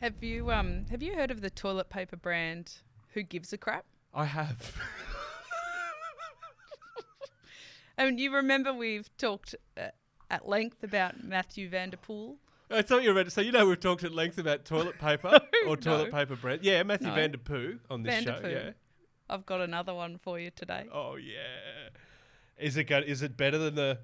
Have you heard of the toilet paper brand Who Gives a Crap? I have. I mean, you remember we've talked at length about Mathieu Van Der Poel? I thought you were about to say, we've talked at length about toilet paper or toilet paper brand. Yeah, Mathieu Van Der Poel on this show. Yeah. I've got another one for you today. Oh, yeah. Is it better than the,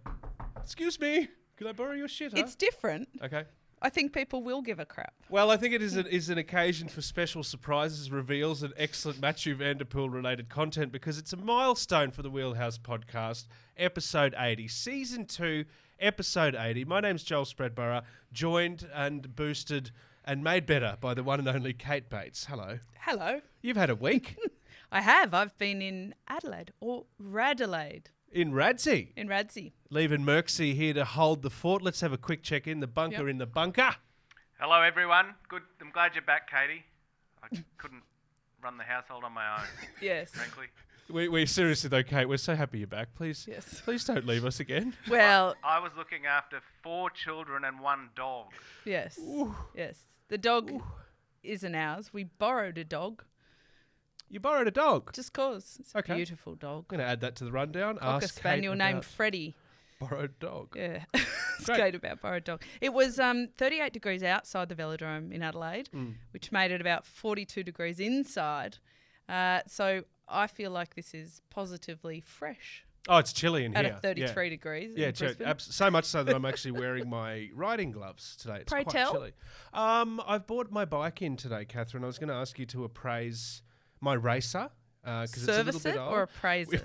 excuse me, can I borrow your shit, huh? It's different. Okay. I think people will give a crap. Well, I think it is an occasion for special surprises, reveals, and excellent Mathieu Van Der Poel related content because it's a milestone for the Wheelhouse podcast, episode 80, season 2, episode 80. My name's Joel Spreadborough, joined and boosted and made better by the one and only Kate Bates. Hello. Hello. You've had a week. I have. I've been in Adelaide or Radelaide. In Radsey. In Radsey. Leaving Merksey here to hold the fort. Let's have a quick check-in. The bunker in the bunker. Hello, everyone. Good. I'm glad you're back, Katie. I couldn't run the household on my own. Yes. Frankly. We're seriously though, Kate. We're so happy you're back. Please, yes. Please don't leave us again. Well, I was looking after 4 children and 1 dog. Yes. Ooh. Yes. The dog isn't ours. We borrowed a dog. You borrowed a dog? Just cause. It's a beautiful dog. I'm going to add that to the rundown. Cocker spaniel named Freddie. Borrowed dog. Yeah. Skate about borrowed dog. It was 38 degrees outside the velodrome in Adelaide, which made it about 42 degrees inside. So I feel like this is positively fresh. Oh, it's chilly in here. At 33 degrees. Yeah, so much so that I'm actually wearing my riding gloves today. It's Pray quite tell. chilly. I've bought my bike in today, Catherine. I was going to ask you to appraise my racer. Service it's a little bit old. or appraise it?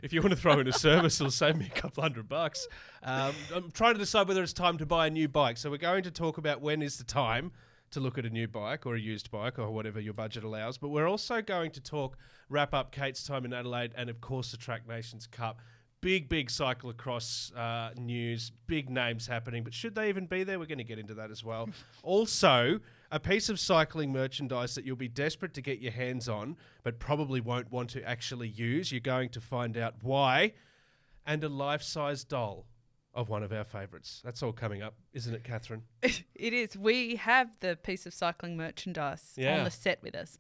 If you want to throw in a service, it'll save me a couple $100. I'm trying to decide whether it's time to buy a new bike. So we're going to talk about when is the time to look at a new bike or a used bike or whatever your budget allows. But we're also going to wrap up Kate's time in Adelaide and, of course, the Track Nations Cup. Big cyclocross news, big names happening. But should they even be there? We're going to get into that as well. Also, a piece of cycling merchandise that you'll be desperate to get your hands on, but probably won't want to actually use. You're going to find out why. And a life-size doll of one of our favourites. That's all coming up, isn't it, Catherine? It is. We have the piece of cycling merchandise on the set with us.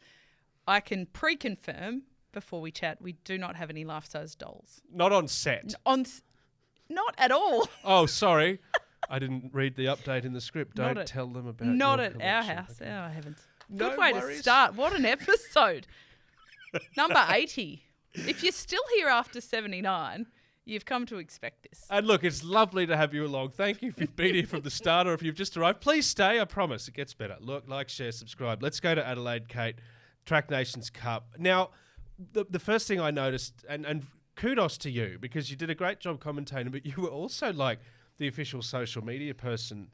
I can pre-confirm before we chat, we do not have any life-size dolls. Not on set? Not at all. Oh, sorry. I didn't read the update in the script. Don't tell them about Not your at collection. our house. Okay. Oh, heavens. No Good way worries. to start. What an episode. Number 80. If you're still here after 79, you've come to expect this. And look, it's lovely to have you along. Thank you if you've been here from the start or if you've just arrived. Please stay. I promise it gets better. Look, like, share, subscribe. Let's go to Adelaide, Kate. Track Nations Cup. Now, the first thing I noticed, and kudos to you because you did a great job commentating, but you were also like the official social media person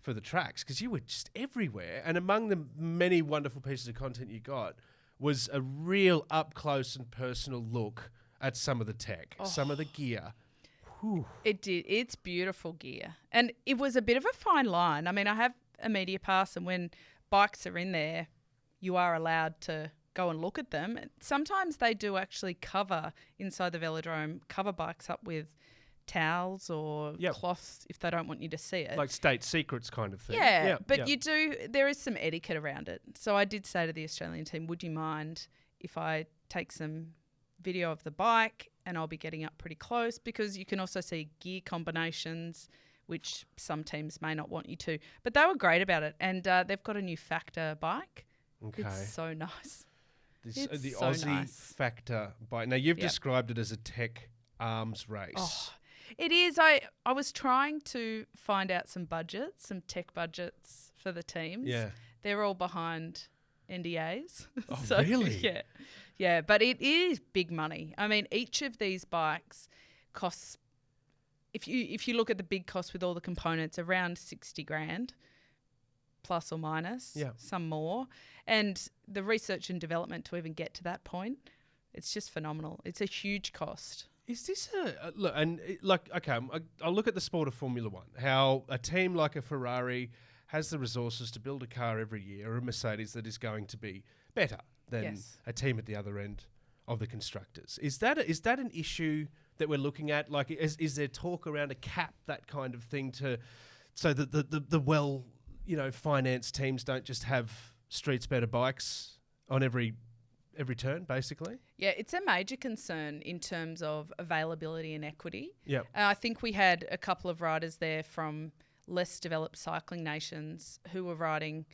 for the tracks because you were just everywhere. And among the many wonderful pieces of content you got was a real up-close and personal look at some of the tech, some of the gear. Whew. It did. It's beautiful gear. And it was a bit of a fine line. I mean, I have a media pass and when bikes are in there, you are allowed to go and look at them. Sometimes they do actually cover inside the velodrome, cover bikes up with towels or cloths if they don't want you to see it. Like state secrets kind of thing. Yeah, but there is some etiquette around it. So I did say to the Australian team, would you mind if I take some video of the bike and I'll be getting up pretty close because you can also see gear combinations which some teams may not want you to. But they were great about it and they've got a new Factor bike. Okay. It's so nice. The Aussie Factor bike. Now, you've described it as a tech arms race. Oh, it is. I was trying to find out some tech budgets for the teams. Yeah. They're all behind NDAs. Oh, really? Yeah. Yeah, but it is big money. I mean, each of these bikes costs, if you look at the big cost with all the components, around 60 grand. Plus or minus, some more. And the research and development to even get to that point, it's just phenomenal. It's a huge cost. Is this look? And I'll look at the sport of Formula One. How a team like a Ferrari has the resources to build a car every year, or a Mercedes that is going to be better than a team at the other end of the constructors. Is that an issue that we're looking at? Like, is there talk around a cap, that kind of thing, so that the finance teams don't just have streets better bikes on every turn, basically. Yeah, it's a major concern in terms of availability and equity. Yep. I think we had a couple of riders there from less developed cycling nations who were riding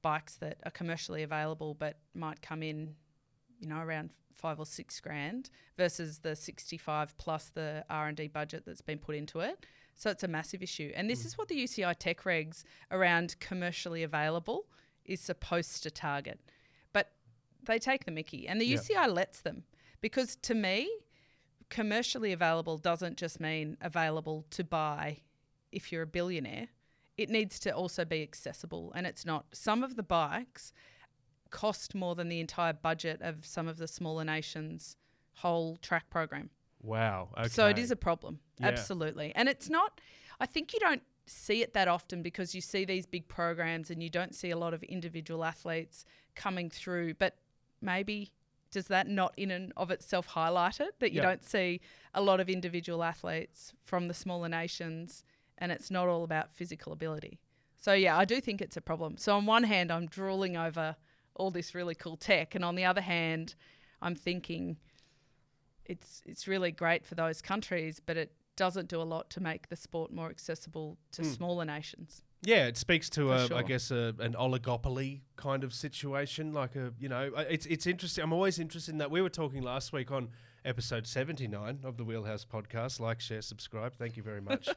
bikes that are commercially available but might come in, around $5 or $6 grand versus the 65 plus the R&D budget that's been put into it. So it's a massive issue. And this is what the UCI tech regs around commercially available is supposed to target. But they take the mickey, and the UCI lets them, because to me, commercially available doesn't just mean available to buy if you're a billionaire. It needs to also be accessible, and it's not. Some of the bikes cost more than the entire budget of some of the smaller nations' whole track program. Wow. Okay. So it is a problem. Yeah. Absolutely. And it's not, I think you don't see it that often because you see these big programs and you don't see a lot of individual athletes coming through. But maybe does that not in and of itself highlight it, that you don't see a lot of individual athletes from the smaller nations, and it's not all about physical ability? So, yeah, I do think it's a problem. So on one hand, I'm drooling over all this really cool tech, and on the other hand, I'm thinking it's really great for those countries, but it doesn't do a lot to make the sport more accessible to smaller nations. Yeah, it speaks to, sure. I guess, an oligopoly kind of situation. Like it's interesting. I'm always interested in that. We were talking last week on episode 79 of the Wheelhouse podcast. Like, share, subscribe. Thank you very much.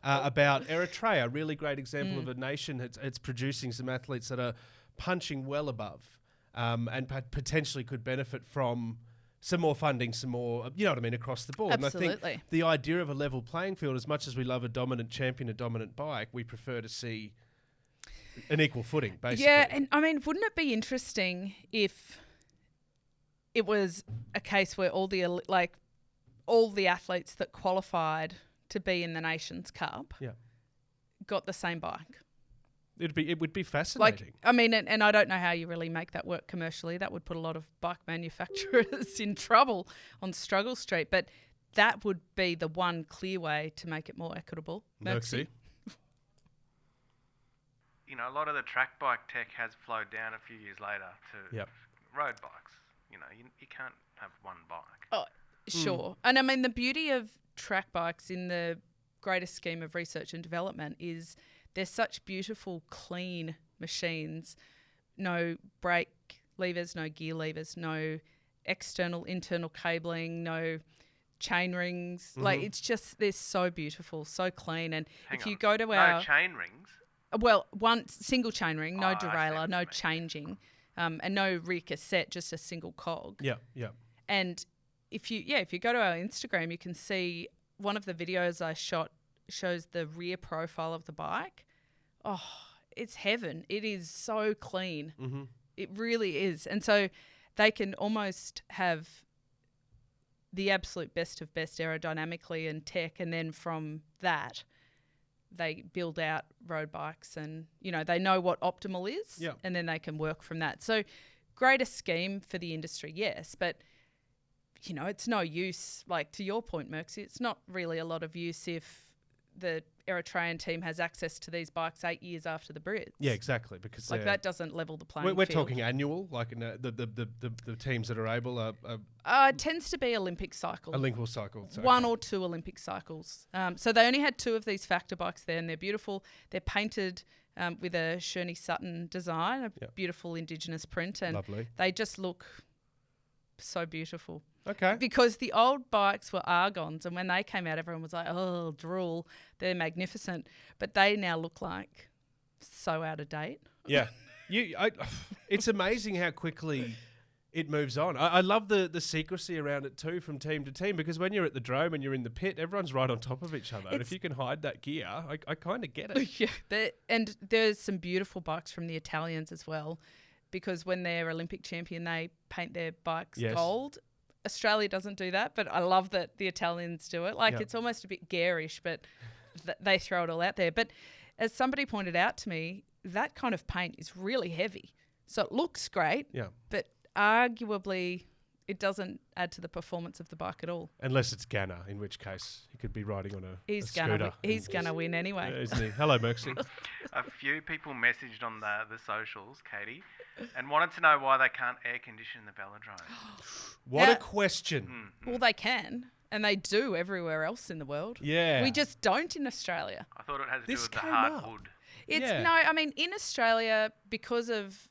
About Eritrea, a really great example of a nation. It's producing some athletes that are punching well above, and potentially could benefit from some more funding, some more, across the board. Absolutely. And I think the idea of a level playing field, as much as we love a dominant champion, a dominant bike, we prefer to see an equal footing, basically. Yeah, and wouldn't it be interesting if it was a case where all the athletes that qualified to be in the Nations Cup got the same bike? It would be fascinating. And I don't know how you really make that work commercially. That would put a lot of bike manufacturers in trouble on Struggle Street. But that would be the one clear way to make it more equitable. Mercy. A lot of the track bike tech has flowed down a few years later to road bikes. You can't have one bike. Oh, sure. And the beauty of track bikes in the greater scheme of research and development is they're such beautiful, clean machines. No brake levers, no gear levers, no external, internal cabling, no chain rings. It's just, they're so beautiful, so clean. And you go to no chain rings? Well, one single chain ring, no derailleur, no changing, and no rear cassette, just a single cog. Yeah. And if you go to our Instagram, you can see one of the videos I shot shows the rear profile of the bike. Oh, it's heaven. It is so clean. Mm-hmm. It really is. And so they can almost have the absolute best of best aerodynamically and tech, and then from that they build out road bikes, and they know what optimal is, and then they can work from that. So greater scheme for the industry, yes, but it's no use, like to your point, Merksy, it's not really a lot of use if the Eritrean team has access to these bikes 8 years after the Brits. Yeah, exactly, because that doesn't level the playing we're field. talking annual, like the teams that are able it tends to be Olympic cycle. Olympic cycle. So one or two Olympic cycles. So they only had 2 of these factor bikes there, and they're beautiful. They're painted with a Shirley Sutton design, a beautiful indigenous print, and lovely. They just look so beautiful. Okay. Because the old bikes were Argons, and when they came out, everyone was like, oh, drool, they're magnificent. But they now look like so out of date. Yeah. It's amazing how quickly it moves on. I love the secrecy around it too, from team to team, because when you're at the Drome and you're in the pit, everyone's right on top of each other. And if you can hide that gear, I kind of get it. Yeah. And there's some beautiful bikes from the Italians as well, because when they're Olympic champion, they paint their bikes gold. Australia doesn't do that, but I love that the Italians do it. It's almost a bit garish, but they throw it all out there. But as somebody pointed out to me, that kind of paint is really heavy. So it looks great, but arguably it doesn't add to the performance of the bike at all. Unless it's Ganna, in which case he could be riding on a scooter. He's gonna win anyway. Yeah, isn't he? Hello, Mercy. A few people messaged on the socials, Katie, and wanted to know why they can't air condition the velodrome. What a question. Well, they can, and they do everywhere else in the world. Yeah. We just don't in Australia. I thought it had to do This with the came hard up. wood. No, I mean, in Australia, because of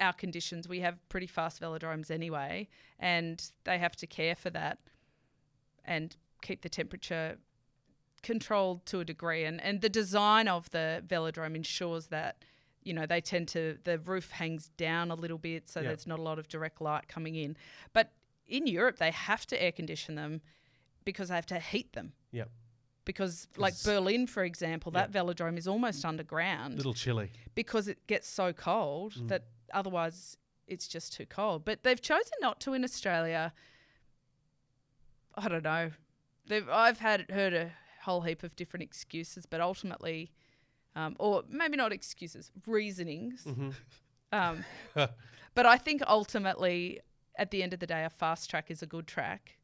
our conditions, we have pretty fast velodromes anyway, and they have to care for that and keep the temperature controlled to a degree. And the design of the velodrome ensures that, the roof hangs down a little bit, so there's not a lot of direct light coming in. But in Europe, they have to air condition them because they have to heat them. Yep. Because, like Berlin, for example, that velodrome is almost underground. Little chilly. Because it gets so cold that otherwise it's just too cold. But they've chosen not to in Australia. I don't know. I've heard a whole heap of different excuses, but ultimately, or maybe not excuses, reasonings. But I think ultimately, at the end of the day, a fast track is a good track.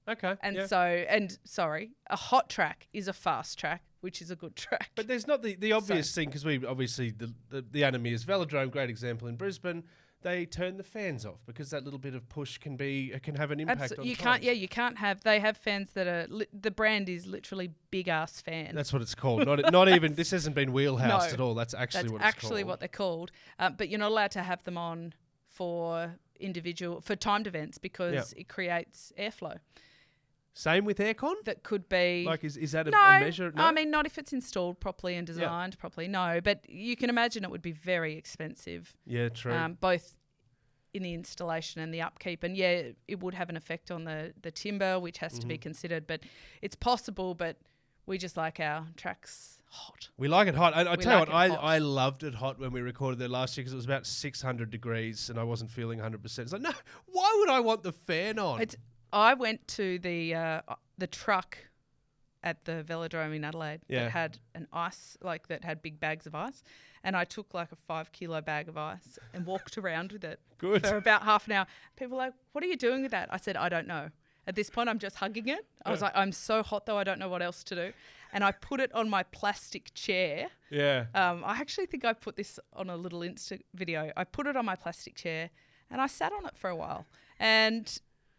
Okay. And a hot track is a fast track, which is a good track. But there's not the obvious thing, because we obviously, the Animeers Velodrome, great example in Brisbane, they turn the fans off because that little bit of push can have an impact on you times. You can't have, they have fans that are, the brand is literally big ass fan. That's what it's called. Not even, this hasn't been wheelhoused at all. That's actually what it's called. That's actually what they're called. But you're not allowed to have them on for timed events because it creates airflow. Same with aircon? That could be... Like, is that a measure? No, I mean, not if it's installed properly and designed properly, no. But you can imagine it would be very expensive. Yeah, true. Both in the installation and the upkeep. And, it would have an effect on the timber, which has to be considered. But it's possible, but we just like our tracks hot. We like it hot. I tell you what, I loved it hot when we recorded there last year because it was about 600 degrees and I wasn't feeling 100%. It's like, no, why would I want the fan on? I went to the truck at the velodrome in Adelaide that had that had big bags of ice, and I took like a 5 kilo bag of ice and walked around with it for about half an hour. People were like, "What are you doing with that?" I said, "I don't know. At this point, I'm just hugging it." I was like, "I'm so hot though, I don't know what else to do," and I put it on my plastic chair. Yeah. I actually think I put this on a little Insta video. I put it on my plastic chair and I sat on it for a while, and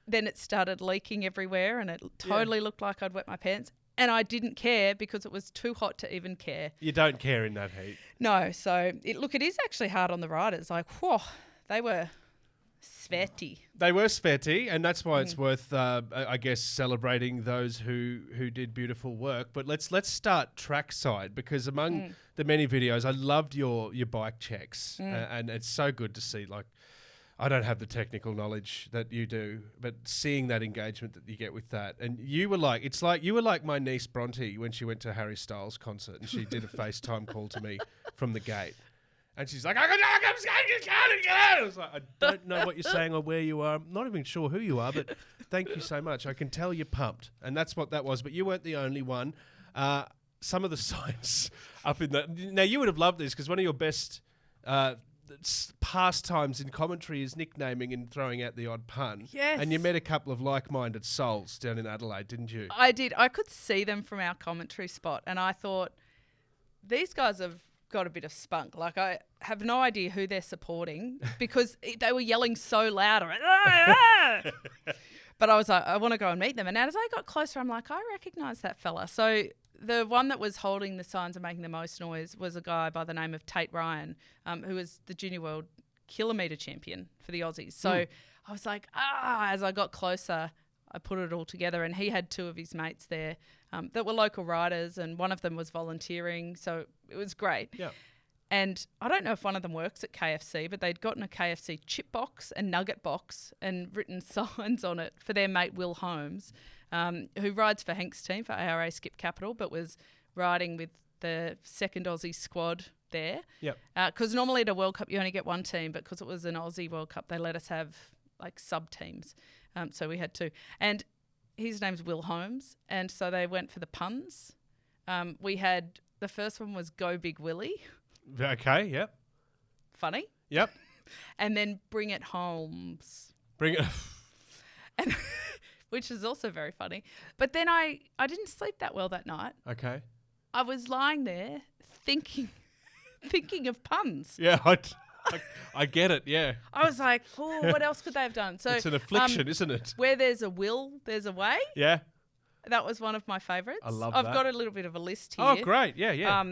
then it started leaking everywhere and it totally looked like I'd wet my pants. And I didn't care because it was too hot to even care. You don't care in that heat. No. So, it is actually hard on the riders. Like, whoa, they were sweaty. They were sweaty, and that's why it's worth, I guess, celebrating those who did beautiful work. But let's start trackside, because among the many videos, I loved your bike checks. And it's so good to see, like, I don't have the technical knowledge that you do, but seeing that engagement that you get with that. And you were like, you were like my niece Bronte when she went to Harry Styles' concert and she did a FaceTime call to me from the gate. And she's like, I was like, I don't know what you're saying or where you are. I'm not even sure who you are, but thank you so much. I can tell you're pumped. And that's what that was. But you weren't the only one. Some of the signs up in the... Now, you would have loved this because one of your best... pastimes in commentary is nicknaming and throwing out the odd pun. Yes. And you met a couple of like-minded souls down in Adelaide, didn't you? I did. I could see them from our commentary spot, and I thought, these guys have got a bit of spunk. Like, I have no idea who they're supporting because they were yelling so loud. But I was like, I want to go and meet them. And as I got closer, I'm like, I recognise that fella. So the one that was holding the signs and making the most noise was a guy by the name of Tate Ryan, who was the junior world kilometre champion for the Aussies. So I was like, as I got closer, I put it all together, and he had two of his mates there that were local riders, and one of them was volunteering. So it was great. Yeah. And I don't know if one of them works at KFC, but they'd gotten a KFC chip box and nugget box and written signs on it for their mate Will Holmes, who rides for Hank's team for ARA Skip Capital, but was riding with the second Aussie squad there. Yep. Because normally at a World Cup you only get one team, but because it was an Aussie World Cup, they let us have like sub-teams. So we had two. And his name's Will Holmes, and so they went for the puns. We had, the first one was Go Big Willie. Okay, yep. Funny. Yep. And then Bring It Holmes. Bring it. and which is also very funny. But then I didn't sleep that well that night. Okay. I was lying there thinking of puns. Yeah, I get it, yeah. I was like, oh, what else could they have done? So It's an affliction, isn't it? Where there's a will, there's a way. Yeah. That was one of my favourites. I love I've that. got a little bit of a list here. Oh, great. Yeah, yeah.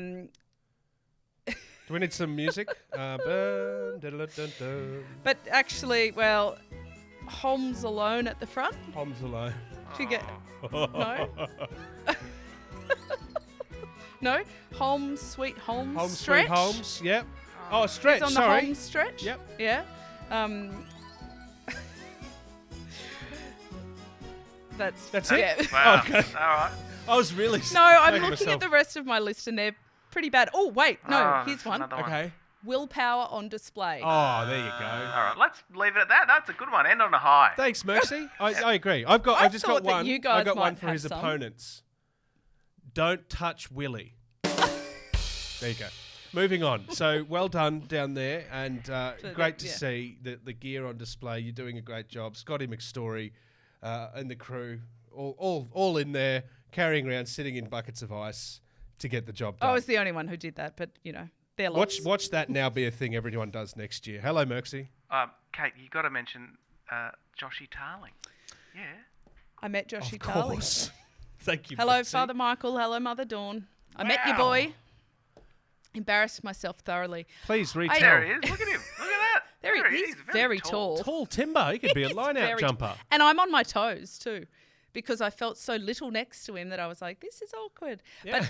Do we need some music? But actually, well, Holmes alone at the front. Holmes alone. Do you get... No? No? Holmes, Sweet Holmes Holmes, stretch. Sweet Holmes, yep. Oh, stretch, He's on sorry. the Holmes stretch. Yep. Yeah. That's it? Yeah. Wow. Okay. All right. I was really No, I'm making looking myself- at the rest of my list and they're pretty bad. Oh, wait. No, here's one. another Okay. Willpower on display. Oh, there you go. All right, let's leave it at that. That's a good one. End on a high. Thanks, Mercy. I agree. I've just thought got that one. you guys I've got might one for have his some. opponents. Don't touch Willie. There you go. Moving on. So well done down there, and great to see the gear on display. You're doing a great job. Scotty McStory and the crew, all in there, carrying around, sitting in buckets of ice to get the job done. I was the only one who did that, but, they're lots. Watch that now be a thing everyone does next year. Hello, Merksy. Kate, you got to mention Joshy Tarling. Yeah. I met Joshy Of Tarling. course. Thank you, Hello, Merksy. Father Michael. Hello, Mother Dawn. I met your Wow. boy. Embarrassed myself thoroughly. Please retell. There he is. Look at him. Look at that. There he is. He's Very tall. Tall timber. He could be a He's line-out very jumper. And I'm on my toes too, because I felt so little next to him that I was like, this is awkward. Yeah. But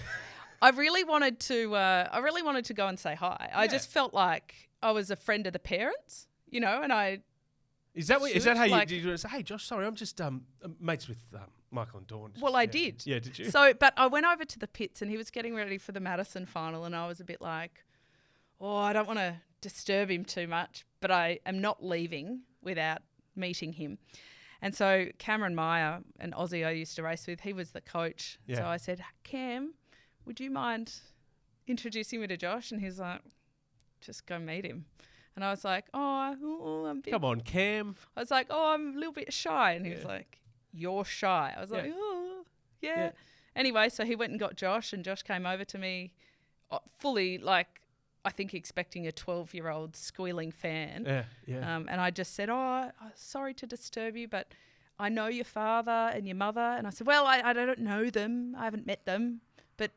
I really wanted to. I really wanted to go and say hi. I just felt like I was a friend of the parents, and I. Is that Shoot, how like- you do it? Say, hey, Josh, sorry, I'm just mates with Michael and Dawn. Well, I did. Yeah, did you? So, but I went over to the pits and he was getting ready for the Madison final, and I was a bit like, oh, I don't want to disturb him too much, but I am not leaving without meeting him. And so Cameron Meyer, an Aussie I used to race with, he was the coach. Yeah. So I said, Cam, would you mind introducing me to Josh? And he's like, just go meet him. And I was like, oh, I'm a bit... Come on, Cam. I was like, oh, I'm a little bit shy. And he was like, you're shy. I was like, Yeah. oh, yeah. Anyway, so he went and got Josh, and Josh came over to me fully, like, I think expecting a 12-year-old squealing fan. Yeah, yeah. And I just said, oh, sorry to disturb you, but I know your father and your mother. And I said, well, I don't know them. I haven't met them, but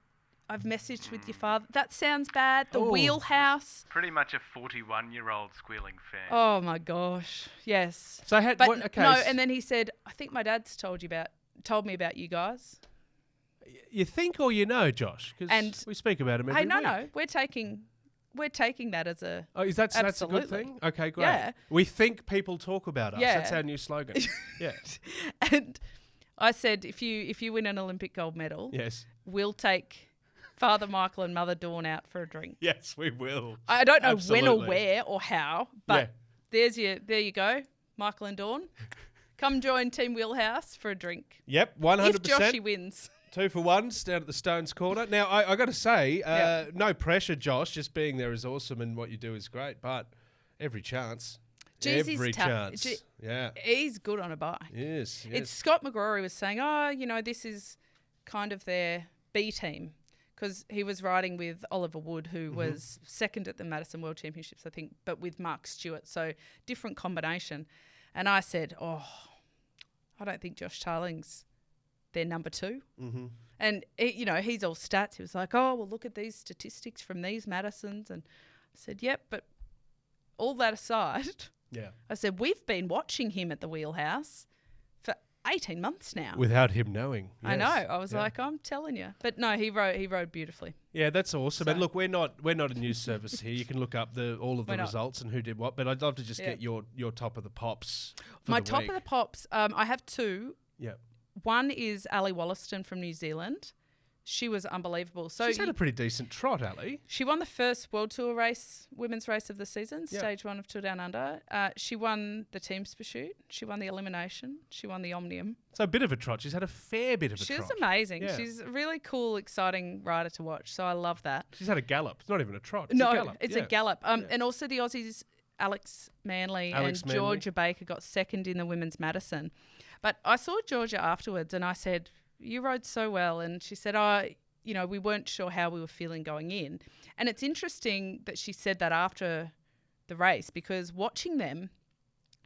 I've messaged with your father. That sounds bad. The wheelhouse. Pretty much a 41-year-old squealing fan. Oh, my gosh. Yes. So I had But okay. no, and then he said, I think my dad's told me about you guys. You think or you know, Josh? And- Because we speak about him every Hey, no, week. no. We're taking that as a... Oh, that's a good Absolutely. thing? Okay, great. Yeah. We think people talk about us. Yeah. That's our new slogan. Yeah. And I said, if you win an Olympic gold medal, Yes. we'll take Father Michael and Mother Dawn out for a drink. Yes, we will. I don't know when or Absolutely. where or how, but there you go, Michael and Dawn. Come join Team Wheelhouse for a drink. Yep, 100%. If Joshy wins. 2 for 1s down at the Stones Corner. Now, I got to say, no pressure, Josh. Just being there is awesome and what you do is great, but every chance. Jeez, he's every tough. chance. Yeah. He's good on a bike. Yes, It's Scott McGrory was saying, this is kind of their B team, because he was riding with Oliver Wood, who was second at the Madison World Championships, I think, but with Mark Stewart, so different combination. And I said, I don't think Josh Tarling's their number 2. Mm-hmm. And, he's all stats. He was like, well, look at these statistics from these Madisons. And I said, yep, but all that aside, Yeah. I said, we've been watching him at the Wheelhouse for 18 months now. Without him knowing. I know. Yes. I was like, I'm telling you. But no, he rode beautifully. Yeah, that's awesome. So- And look, we're not a news service here. You can look up all of the We're not. results and who did what. But I'd love to just get your top of the pops. For My the top week. of the pops, I have 2. Yeah. One is Ali Wollaston from New Zealand. She was unbelievable. So She's had a pretty decent trot, Ali. she won the first World Tour race, women's race of the season, Yeah. stage 1 of Tour Down Under. She won the team's pursuit. She won the elimination. She won the Omnium. So a bit of a trot. She's had a fair bit of a She's trot. amazing. Yeah. She's a really cool, exciting rider to watch. So I love that. She's had a gallop. It's not even a trot. It's No, a gallop. it's Yeah. a gallop. And also the Aussies, Alex Manley and Georgia Baker got second in the women's Madison. But I saw Georgia afterwards and I said, you rode so well. And she said, we weren't sure how we were feeling going in. And it's interesting that she said that after the race, because watching them,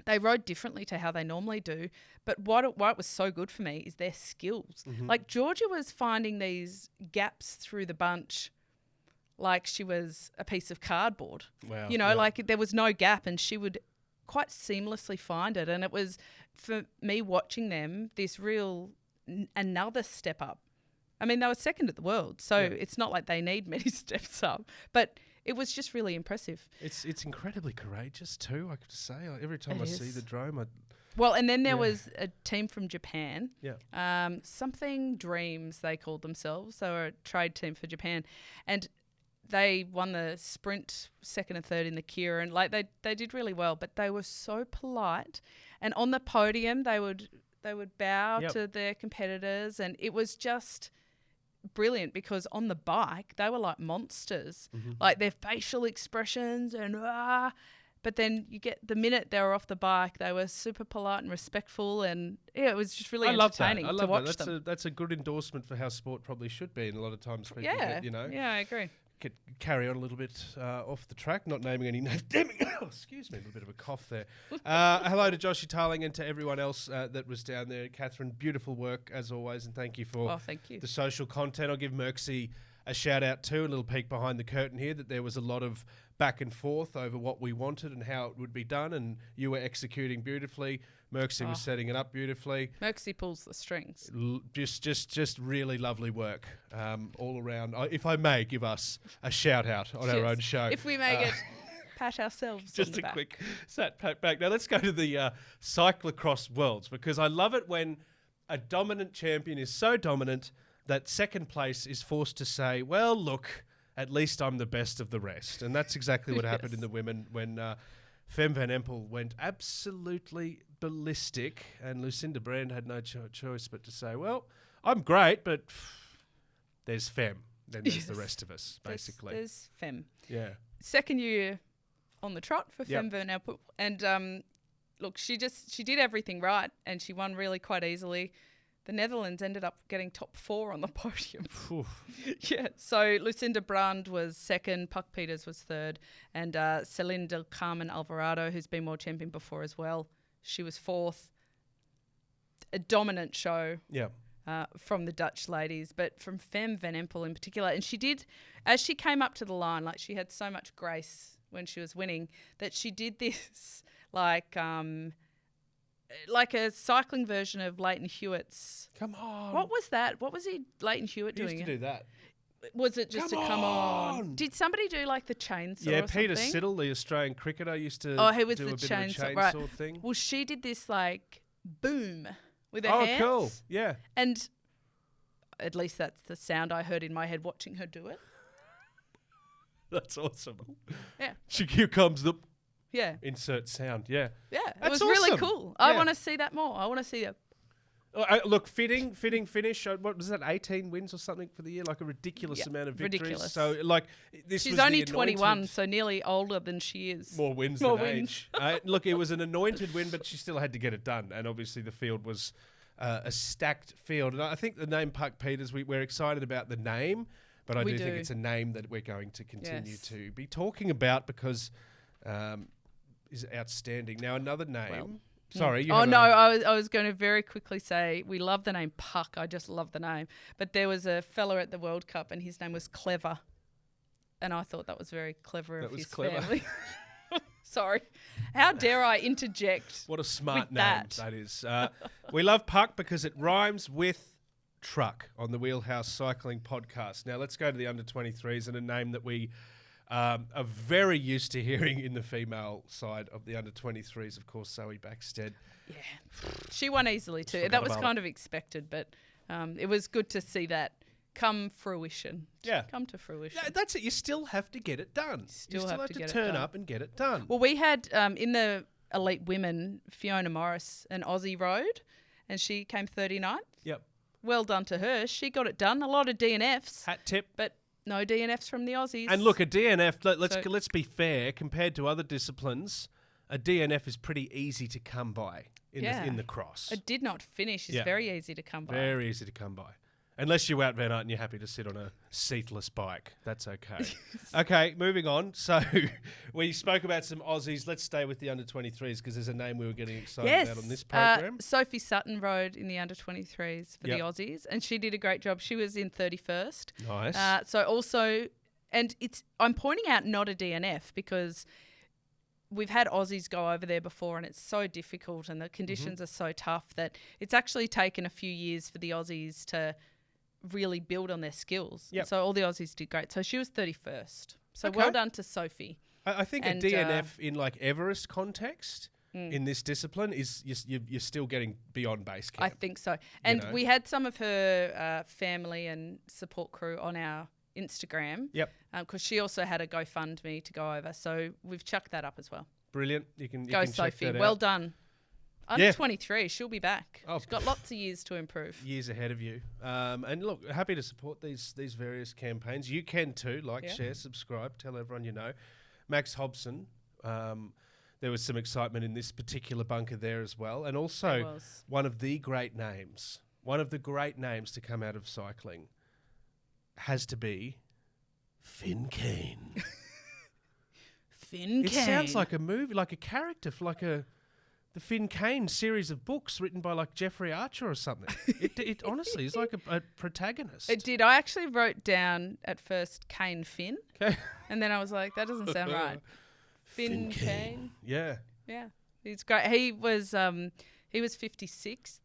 they rode differently to how they normally do. But why it was so good for me is their skills. Mm-hmm. Like Georgia was finding these gaps through the bunch like she was a piece of cardboard. Wow. Like there was no gap and she would quite seamlessly find it. And it was, for me watching them, this real another step up. I mean, they were second at the world, so it's not like they need many steps up. But it was just really impressive. It's incredibly courageous too, I could say. Every time I see the drome, Well, and then there was a team from Japan. Yeah. Something Dreams, they called themselves. They were a trade team for Japan. And they won the sprint second and third in the Kira. And like they did really well, but they were so polite. And on the podium, they would bow to their competitors. And it was just brilliant because on the bike, they were like monsters. Mm-hmm. Like their facial expressions and but then you get the minute they were off the bike, they were super polite and respectful, and it was just really entertaining to watch them. That's a good endorsement for how sport probably should be, and a lot of times people get, Yeah, I agree. Carry on a little bit off the track, not naming any names. Excuse me, a little bit of a cough there. Hello to Joshy Tarling and to everyone else that was down there. Catherine, beautiful work as always, and thank you for the social content. I'll give Merksy a shout out too, a little peek behind the curtain here, that there was a lot of back and forth over what we wanted and how it would be done, and you were executing beautifully. Merksy was setting it up beautifully. Merksy pulls the strings. Just really lovely work all around. If I may give us a shout out on our own show. If we may get pat ourselves just on the a back. quick pat back. Now let's go to the cyclocross worlds, because I love it when a dominant champion is so dominant that second place is forced to say, well, look, at least I'm the best of the rest. And that's exactly what happened in the women when Fem Van Empel went absolutely ballistic, and Lucinda Brand had no choice but to say, well, I'm great, but there's Fem. Then there's the rest of us, basically. There's Fem. Yeah. Second year on the trot for Fem Van Empel. And look, she did everything right, and she won really quite easily. The Netherlands ended up getting top 4 on the podium. Yeah, so Lucinda Brand was second, Puck Peters was third, and Celine del Carmen Alvarado, who's been world champion before as well, she was fourth. A dominant show from the Dutch ladies, but from Fem Van Empel in particular. And she did, as she came up to the line, like she had so much grace when she was winning, that she did this like a cycling version of Leighton Hewitt's. Come on. What was that? What was Leighton Hewitt doing? He used to do that. Was it just come on? Did somebody do like the chainsaw or Peter something? Siddle, the Australian cricketer, used to he was do the a bit of a chainsaw thing. Well, she did this like boom with her hands. Oh, cool. Yeah. And at least that's the sound I heard in my head watching her do it. That's awesome. Yeah. Here comes the... Yeah. Insert sound, yeah. Yeah, That's it was really awesome. cool. I want to see that more. I want to see it. Look, fitting finish. What was that, 18 wins or something for the year? Like a ridiculous amount of victories. Ridiculous. So, like, this She's was only the 21, so nearly older than she is. More wins than age. Look, it was an anointed win, but she still had to get it done. And obviously the field was a stacked field. And I think the name Puck Peters, we're excited about the name, but I do think it's a name that we're going to continue to be talking about because... is outstanding. Now another name. Sorry. I was going to very quickly say we love the name Puck. I just love the name. But there was a fella at the World Cup and his name was Clever, and I thought that was very clever of his family. Sorry, how dare I interject? What a smart name that is. We love Puck because it rhymes with truck on the Wheelhouse Cycling Podcast. Now let's go to the under-23s and a name that we. Are very used to hearing in the female side of the under-23s, of course, Zoe Backstead. Yeah, she won easily too. That was kind of expected, but it was good to see that come fruition. Yeah. Come to fruition. Yeah, that's it. You still have to get it done. You still have to turn up and get it done. Well, we had in the elite women, Fiona Morris, an Aussie rode, and she came 39th. Yep. Well done to her. She got it done. A lot of DNFs. Hat tip. But... no DNFs from the Aussies. And look, a DNF, let's be fair, compared to other disciplines, a DNF is pretty easy to come by in the cross. A did not finish is very easy to come by. Very easy to come by. Unless you're Wout Van Aert and you're happy to sit on a seatless bike. That's okay. Okay, moving on. So we spoke about some Aussies. Let's stay with the under-23s because there's a name we were getting excited about on this program. Sophie Sutton rode in the under-23s for the Aussies, and she did a great job. She was in 31st. Nice. So also, and I'm pointing out not a DNF because we've had Aussies go over there before and it's so difficult and the conditions are so tough that it's actually taken a few years for the Aussies to really build on their skills. Yep. So all the Aussies did great. So she was 31st. So well done to Sophie. I think a DNF in like Everest context in this discipline is you're still getting beyond base camp. I think so. And we had some of her family and support crew on our Instagram. Yep. Because she also had a GoFundMe to go over. So we've chucked that up as well. Brilliant. You can go, check Sophie. that out. Well done. Under 23, she'll be back. Oh, she's got lots of years to improve. Years ahead of you. And look, happy to support these various campaigns. You can too. Like, share, subscribe, tell everyone you know. Max Hobson, there was some excitement in this particular bunker there as well. And also one of the great names to come out of cycling has to be Finn Kane. Finn Kane. It sounds like a movie, like a character, like the Finn Kane series of books written by like Jeffrey Archer or something. It honestly is like a protagonist. It did. I actually wrote down at first Kane Finn. Okay. And then I was like, that doesn't sound right. Finn Kane. Yeah. Yeah. He's great. He was 56th.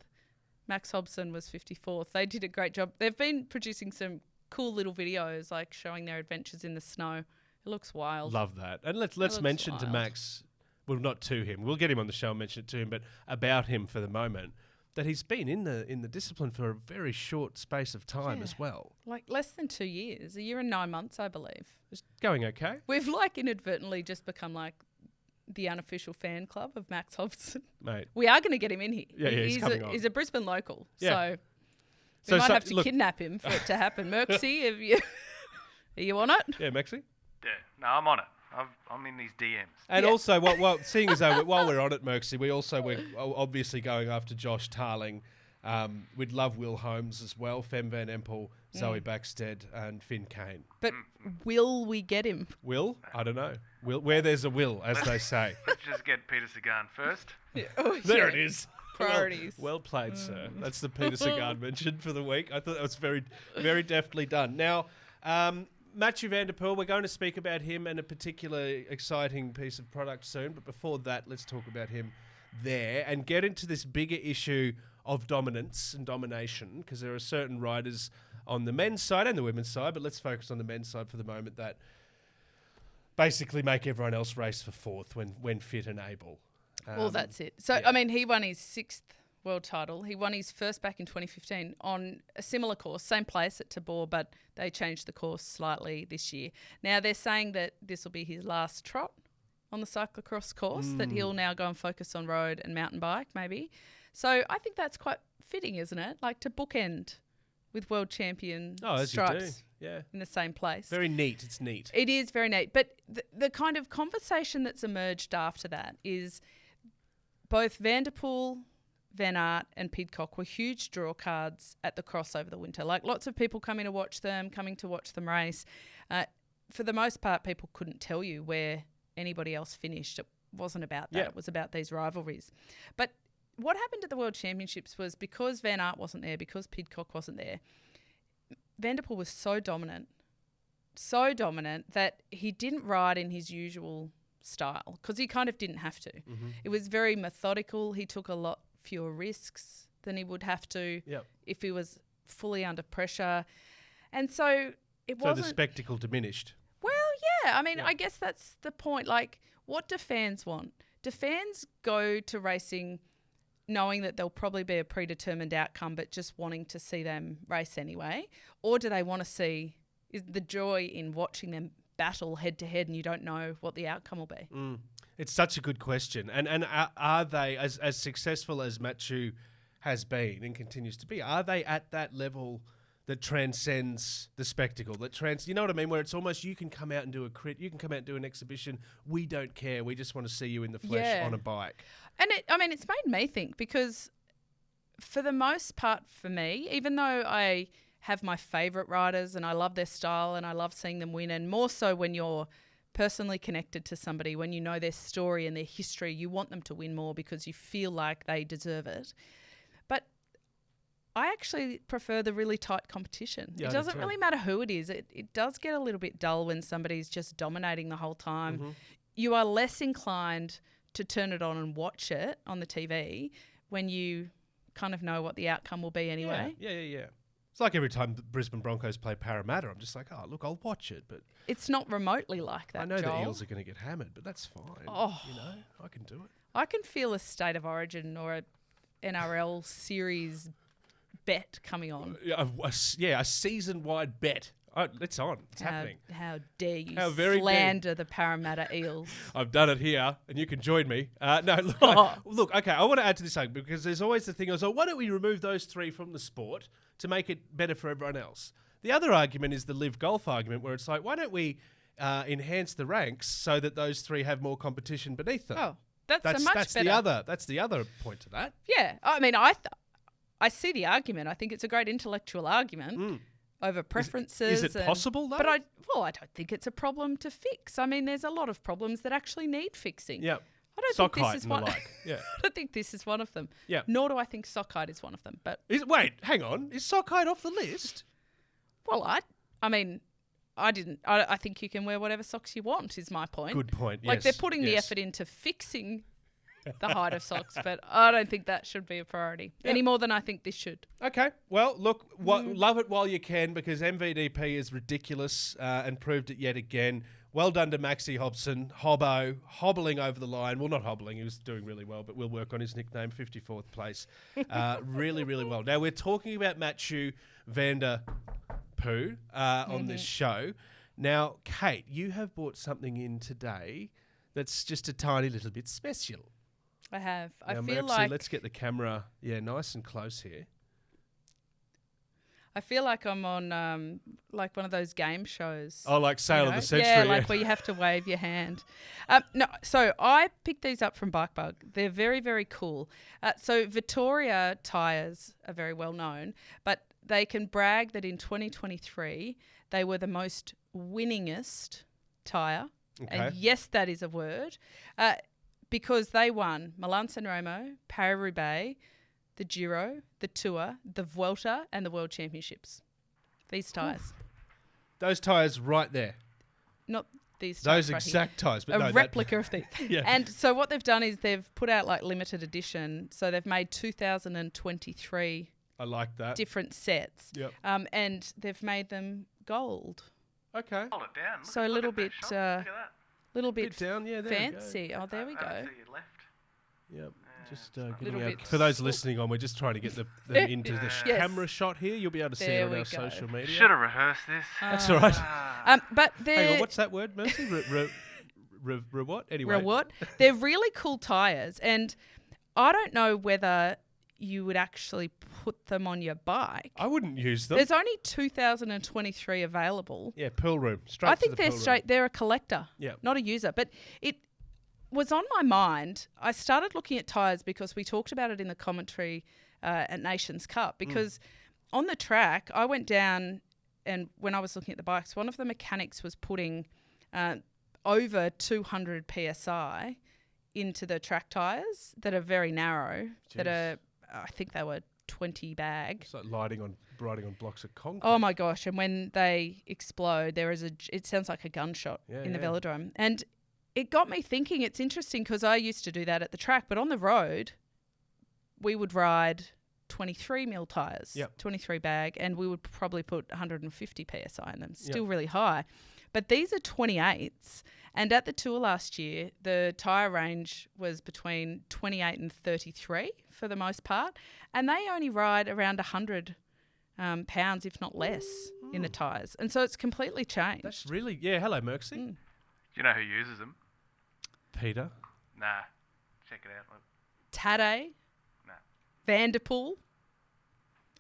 Max Hobson was 54th. They did a great job. They've been producing some cool little videos like showing their adventures in the snow. It looks wild. Love that. And let's mention to Max, well, not to him. We'll get him on the show and mention it to him, but about him for the moment, that he's been in the discipline for a very short space of time as well. Like less than 2 years, 1 year and 9 months, I believe. It's going okay. We've like inadvertently just become like the unofficial fan club of Max Hobson. Mate. We are going to get him in here. Yeah, he's coming on. He's a Brisbane local, yeah. so we might have to kidnap him for it to happen. Merksy, are you on it? Yeah, Maxie? Yeah, no, I'm on it. I'm in these DMs. And also, seeing as though while we're on it, Merksy, we're obviously going after Josh Tarling. We'd love Will Holmes as well, Fem Van Empel, Zoe Backstead, and Finn Kane. But will we get him? Will? I don't know. Where there's a will, as they say. Let's just get Peter Sagan first. Yeah. There it is. Priorities. Well played, sir. That's the Peter Sagan mention for the week. I thought that was very, very deftly done. Now, Mathieu Van Der Poel, we're going to speak about him and a particular exciting piece of product soon. But before that, let's talk about him there and get into this bigger issue of dominance and domination, because there are certain riders on the men's side and the women's side, but let's focus on the men's side for the moment, that basically make everyone else race for fourth when fit and able. Well, that's it. So, I mean, he won his 6th world title. He won his first back in 2015 on a similar course, same place at Tabor, but they changed the course slightly this year. Now, they're saying that this will be his last trot on the cyclocross course, that he'll now go and focus on road and mountain bike, maybe. So I think that's quite fitting, isn't it? Like to bookend with world champion stripes in the same place. Very neat. It's neat. It is very neat. But the kind of conversation that's emerged after that is both Van Der Poel, Van Aert and Pidcock were huge draw cards at the cross over the winter. Like lots of people coming to watch them race. For the most part, people couldn't tell you where anybody else finished. It wasn't about that. It was about these rivalries. But what happened at the World Championships was because Van Aert wasn't there, because Pidcock wasn't there, Van Der Poel was so dominant that he didn't ride in his usual style because he kind of didn't have to. Mm-hmm. It was very methodical. He took a lot fewer risks than he would have to if he was fully under pressure. And so it wasn't... So the spectacle diminished. Well, yeah. I mean, I guess that's the point. Like, what do fans want? Do fans go to racing knowing that there'll probably be a predetermined outcome but just wanting to see them race anyway? Or do they want to see the joy in watching them battle head to head and you don't know what the outcome will be? It's such a good question. And are they, as successful as Mathieu has been and continues to be, are they at that level that transcends the spectacle. You know what I mean? Where it's almost you can come out and do a crit, you can come out and do an exhibition. We don't care. We just want to see you in the flesh on a bike. And it's made me think, because for the most part for me, even though I have my favourite riders and I love their style and I love seeing them win, and more so when you're personally connected to somebody, when you know their story and their history, you want them to win more because you feel like they deserve it. But I actually prefer the really tight competition. Yeah, it doesn't really matter who it is. It does get a little bit dull when somebody's just dominating the whole time. Mm-hmm. You are less inclined to turn it on and watch it on the TV when you kind of know what the outcome will be anyway. Yeah. It's like every time the Brisbane Broncos play Parramatta, I'm just like, oh, look, I'll watch it. But it's not remotely like that, I know Joel. the Eels are going to get hammered, but that's fine. Oh. You know, I can do it. I can feel a State of Origin or a NRL series bet coming on. A season-wide bet. Oh, it's on. It's happening. How dare you slander the Parramatta Eels? I've done it here, and you can join me. Look, okay, I want to add to this argument because there's always the thing of, why don't we remove those three from the sport to make it better for everyone else? The other argument is the live golf argument, where it's like, why don't we enhance the ranks so that those three have more competition beneath them? Oh, that's much better. That's the other point to that. Yeah, I mean, I see the argument. I think it's a great intellectual argument over preferences. Is it possible, though? But I don't think it's a problem to fix. I mean, there's a lot of problems that actually need fixing. Yeah. I don't sock think height this is and one. the like. Yeah. I don't think this is one of them. Yeah. Nor do I think sock height is one of them. But wait, hang on. Is sock height off the list? Well, I think you can wear whatever socks you want, is my point. Good point, yes. Like, they're putting the effort into fixing the height of socks, but I don't think that should be a priority any more than I think this should. Okay. Well, look, love it while you can, because MVDP is ridiculous and proved it yet again. Well done to Maxie Hobson, hobbling over the line. Well, not hobbling. He was doing really well, but we'll work on his nickname, 54th place. Really, really well. Now, we're talking about Mathieu Van Der Poel on this show. Now, Kate, you have brought something in today that's just a tiny little bit special. I have. Now, I feel Merksy, like... let's get the camera, nice and close here. I feel like I'm on like one of those game shows. Oh, like Sale of the Century. Yeah, like where you have to wave your hand. No, so I picked these up from Bike Bug. They're very, very cool. So Vittoria tyres are very well known, but they can brag that in 2023 they were the most winningest tyre. Okay. And yes, that is a word. Because they won Milan-San Remo, Paris-Roubaix, the Giro, the Tour, the Vuelta, and the World Championships. These tyres. Those tyres right there. Not these tyres. Those exact tyres. But a replica of these. Yeah. And so what they've done is they've put out like limited edition. So they've made 2023 I like that. different sets. Yep. And they've made them gold. Okay. Hold it down. So a little bit... Look at that. Little bit down, yeah, there fancy. Oh, there we Oh, go. to your left. Yep. Just Little getting out. bit. For those listening on, we're just trying to get them into the Yes. camera shot here. You'll be able to see There it on we our go. social media. Should have rehearsed this. That's all right. But they're... Hang on, what's that word, Mercy? What? Anyway. What? They're really cool tyres, and I don't know whether you would actually put them on your bike. I wouldn't use them. There's only 2023 available. Yeah, Pearl Room. Straight I to think the they're Pearl straight. Room. They're a collector, Yeah. not a user. But it was on my mind. I started looking at tyres because we talked about it in the commentary at Nations Cup. Because on the track, I went down, and when I was looking at the bikes, one of the mechanics was putting over 200 psi into the track tyres that are very narrow. Jeez. That are, I think they were 20 bag. It's like riding on blocks of concrete. Oh my gosh! And when they explode, it sounds like a gunshot in the velodrome. And it got me thinking. It's interesting because I used to do that at the track, but on the road, we would ride 23 mil tyres, 23 bag, and we would probably put 150 psi in them. Still really high. But these are 28s. And at the Tour last year, the tyre range was between 28 and 33 for the most part. And they only ride around 100 pounds, if not less, in the tyres. And so it's completely changed. That's really... Yeah, hello, Merksy. Do you know who uses them? Peter. Nah. Check it out. Look. Tadej. Nah. Van Der Poel.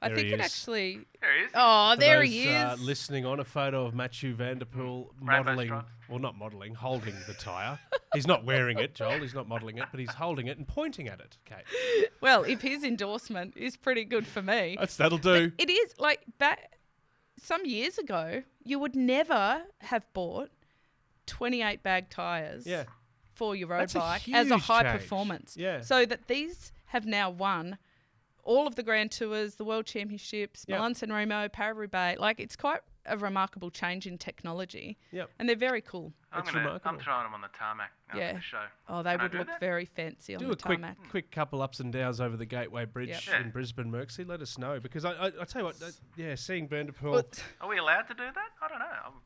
I There think he it is. actually. There he is. Oh, For there those, he is. Listening on, a photo of Mathieu Van Der Poel Rainbow modelling, stripes. well, not modelling, holding the tyre. He's not wearing it, Joel. He's not modelling it, but he's holding it and pointing at it. Okay, Well, if his endorsement is pretty good for me, that'll do. it is like back some years ago, you would never have bought 28 bag tyres Yeah, for your road That's a bike as a huge high change. performance. Yeah. So that these have now won all of the Grand Tours, the World Championships, Yep. Milan San Remo, Paris-Roubaix. Like, it's quite a remarkable change in technology. Yep. And they're very cool. That's I'm remarkable. throwing them on the tarmac after Yeah. the show. Oh, they Can I would do look that? very fancy on Do the a quick, tarmac. quick couple ups and downs over the Gateway Bridge Yep. in Brisbane, Merksy. Let us know because I tell you what, seeing Van Der Poel. Well, Are we allowed to do that? I don't know.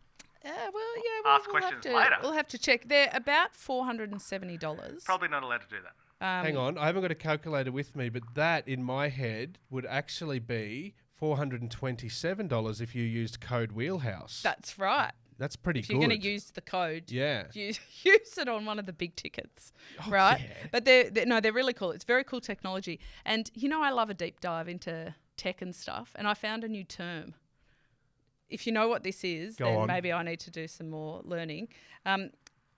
we'll Ask have questions to, later. We'll have to check. They're about $470. Probably not allowed to do that. Hang on, I haven't got a calculator with me, but that in my head would actually be $427 if you used code Wheelhouse. That's right. That's pretty If good. you're going to use the code, Yeah. use it on one of the big tickets, Oh, right? yeah. But they're really cool. It's very cool technology. And, I love a deep dive into tech and stuff, and I found a new term. If you know what this is, Go then on. maybe I need to do some more learning.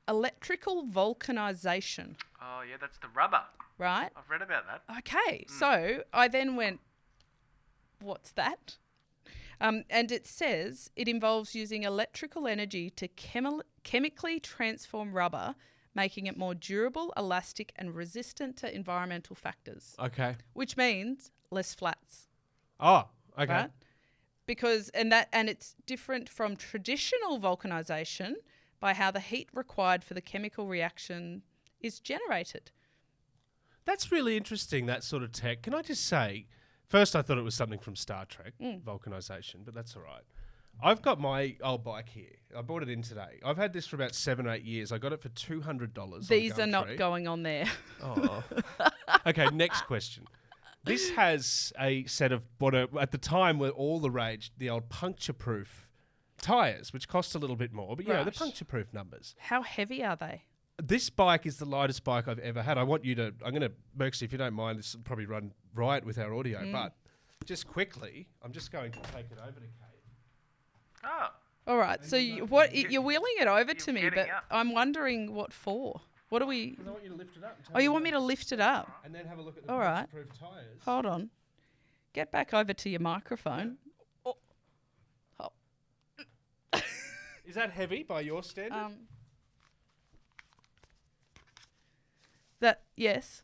Electrical vulcanization, Oh, yeah, that's the rubber. right? I've read about that. Okay, so I then went, what's that? And it says it involves using electrical energy to chemically transform rubber, making it more durable, elastic, and resistant to environmental factors, Okay. which means less flats, Oh, okay. right? Because and it's different from traditional vulcanization by how the heat required for the chemical reaction is generated. That's really interesting, that sort of tech. Can I just say, first I thought it was something from Star Trek, vulcanization, but that's all right. I've got my old bike here. I bought it in today. I've had this for about 7 or 8 years. I got it for $200. These are not going on there. Oh. Okay, next question. This has a set of at the time were all the rage, the old puncture-proof tyres, which cost a little bit more, but the Right. puncture-proof numbers. How heavy are they? This bike is the lightest bike I've ever had. I'm going to, Merksy, if you don't mind, this will probably run riot with our audio, but just quickly, I'm just going to take it over to Kate. Oh, All right. So you're wheeling it over to me, getting but up. I'm wondering what for. What do we? I want you to lift it up. And Oh, you want me to lift it up? and then have a look at the All right. puncture-proof tyres. Hold on. Get back over to your microphone. Oh. Is that heavy by your standard? Yes,